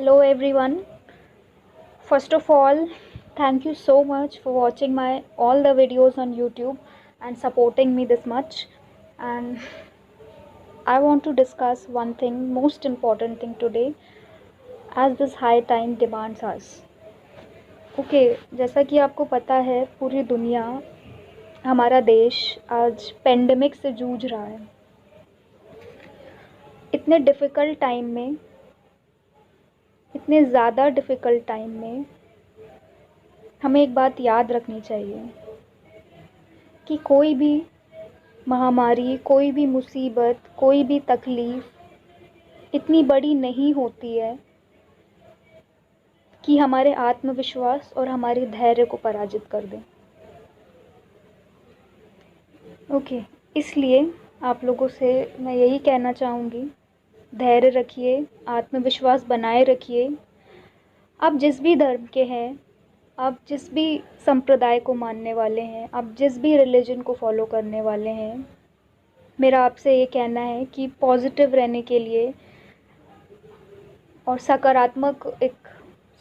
Hello everyone. First of all, thank you so much for watching my all the videos on YouTube and supporting me this much. And I want to discuss one thing, most important thing today, as this high time demands us. Okay, जैसा कि आपको पता है पूरी दुनिया, हमारा देश आज पेंडेमिक से जूझ रहा है। इतने डिफ़िकल्ट टाइम में, इतने ज़्यादा डिफ़िकल्ट टाइम में हमें एक बात याद रखनी चाहिए कि कोई भी महामारी, कोई भी मुसीबत, कोई भी तकलीफ़ इतनी बड़ी नहीं होती है कि हमारे आत्मविश्वास और हमारे धैर्य को पराजित कर दें। ओके, इसलिए आप लोगों से मैं यही कहना चाहूँगी, धैर्य रखिए, आत्मविश्वास बनाए रखिए। आप जिस भी धर्म के हैं, आप जिस भी संप्रदाय को मानने वाले हैं, आप जिस भी रिलीजन को फॉलो करने वाले हैं, मेरा आपसे ये कहना है कि पॉजिटिव रहने के लिए और सकारात्मक एक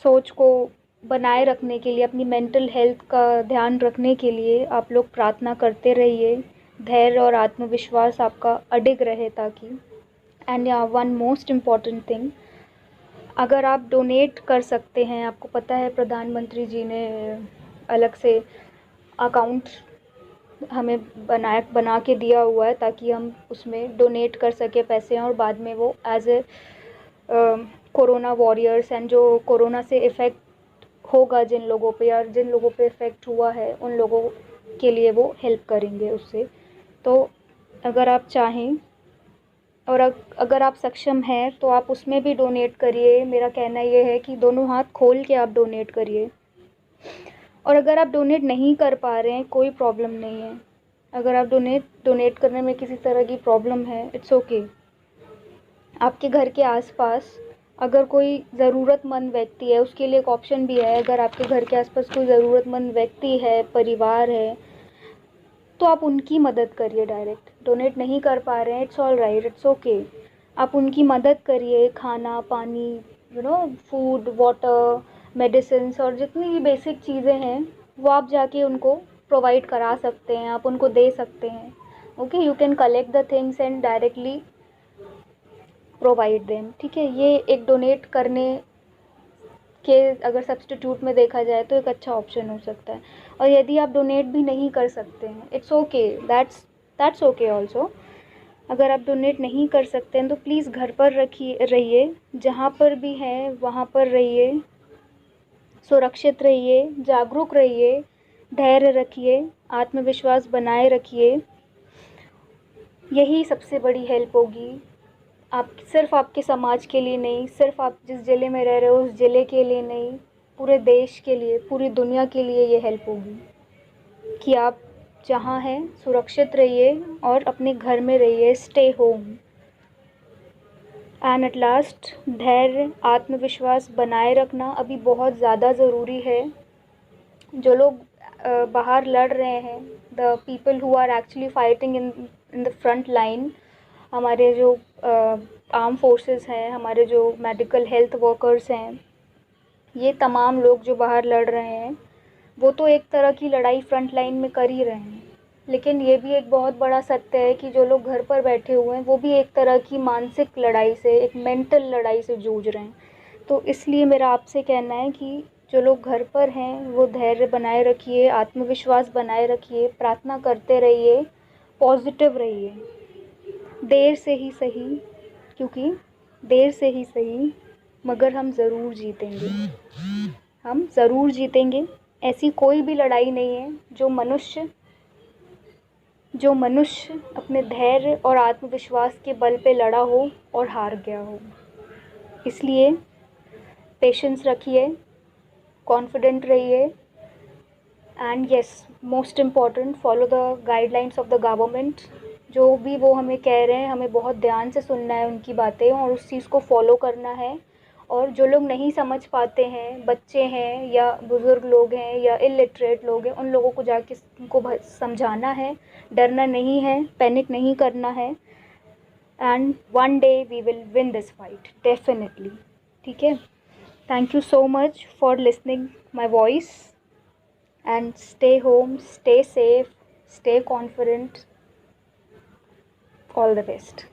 सोच को बनाए रखने के लिए, अपनी मेंटल हेल्थ का ध्यान रखने के लिए आप लोग प्रार्थना करते रहिए। धैर्य और आत्मविश्वास आपका अडिग रहे ताकि। एंड या वन मोस्ट इम्पॉर्टेंट थिंग, अगर आप डोनेट कर सकते हैं, आपको पता है प्रधानमंत्री जी ने अलग से अकाउंट हमें बना के दिया हुआ है ताकि हम उसमें डोनेट कर सके पैसे और बाद में वो as a corona warriors and जो कोरोना से इफ़ेक्ट होगा जिन लोगों पे या जिन लोगों पे इफ़ेक्ट हुआ है उन लोगों के लिए वो हेल्प करेंगे उससे। तो अगर आप चाहें और अगर आप सक्षम हैं तो आप उसमें भी डोनेट करिए। मेरा कहना ये है कि दोनों हाथ खोल के आप डोनेट करिए। और अगर आप डोनेट नहीं कर पा रहे हैं, कोई प्रॉब्लम नहीं है। अगर आप डोनेट करने में किसी तरह की प्रॉब्लम है, इट्स ओके। आपके घर के आसपास अगर कोई ज़रूरतमंद व्यक्ति है, उसके लिए एक ऑप्शन भी है। अगर आपके घर के आसपास कोई ज़रूरतमंद व्यक्ति है, परिवार है, तो आप उनकी मदद करिए। डायरेक्ट डोनेट नहीं कर पा रहे हैं, it's all right, it's okay. आप उनकी मदद करिए, खाना, पानी, फूड, वाटर, मेडिसिन्स और जितनी भी बेसिक चीज़ें हैं वो आप जाके उनको प्रोवाइड करा सकते हैं, आप उनको दे सकते हैं। Okay, you can collect the things and directly provide them. ठीक है, ये एक डोनेट करने के अगर सब्स्टिट्यूट में देखा जाए तो एक अच्छा ऑप्शन हो सकता है। और यदि आप डोनेट भी नहीं कर सकते हैं, it's okay, that's okay also. अगर आप डोनेट नहीं कर सकते हैं तो प्लीज़ घर पर रहिए, जहाँ पर भी हैं वहाँ पर रहिए, सुरक्षित रहिए, जागरूक रहिए, धैर्य रखिए, आत्मविश्वास बनाए रखिए। यही सबसे बड़ी हेल्प होगी। आप सिर्फ़ आपके समाज के लिए नहीं, सिर्फ़ आप जिस ज़िले में रह रहे हो उस ज़िले के लिए नहीं, पूरे देश के लिए, पूरी दुनिया के लिए ये हेल्प होगी कि आप जहाँ हैं सुरक्षित रहिए और अपने घर में रहिए, stay home. And at last, धैर्य, आत्मविश्वास बनाए रखना अभी बहुत ज़्यादा ज़रूरी है। जो लोग बाहर लड़ रहे हैं, the people who are actually fighting in the front line, हमारे जो आर्म फोर्सेस हैं, हमारे जो मेडिकल हेल्थ वर्कर्स हैं, ये तमाम लोग जो बाहर लड़ रहे हैं, वो तो एक तरह की लड़ाई फ्रंट लाइन में कर ही रहे हैं। लेकिन ये भी एक बहुत बड़ा सत्य है कि जो लोग घर पर बैठे हुए हैं वो भी एक तरह की मानसिक लड़ाई से, एक मेंटल लड़ाई से जूझ रहे हैं। तो इसलिए मेरा आपसे कहना है कि जो लोग घर पर हैं वो धैर्य बनाए रखिए, आत्मविश्वास बनाए रखिए, प्रार्थना करते रहिए, पॉजिटिव रहिए। देर से ही सही, क्योंकि देर से ही सही मगर हम ज़रूर जीतेंगे, हम ज़रूर जीतेंगे। ऐसी कोई भी लड़ाई नहीं है जो मनुष्य अपने धैर्य और आत्मविश्वास के बल पे लड़ा हो और हार गया हो। इसलिए पेशेंस रखिए, कॉन्फिडेंट रहिए and yes, most important, follow the guidelines of the government. जो भी वो हमें कह रहे हैं हमें बहुत ध्यान से सुनना है उनकी बातें और उस चीज़ को फॉलो करना है। और जो लोग नहीं समझ पाते हैं, बच्चे हैं या बुज़ुर्ग लोग हैं या इलिटरेट लोग हैं, उन लोगों को जाके उनको समझाना है, डरना नहीं है, पैनिक नहीं करना है। And one day we will win this fight definitely. ठीक है, Thank you so much for listening my voice, and stay home, stay safe, stay confident. All the best.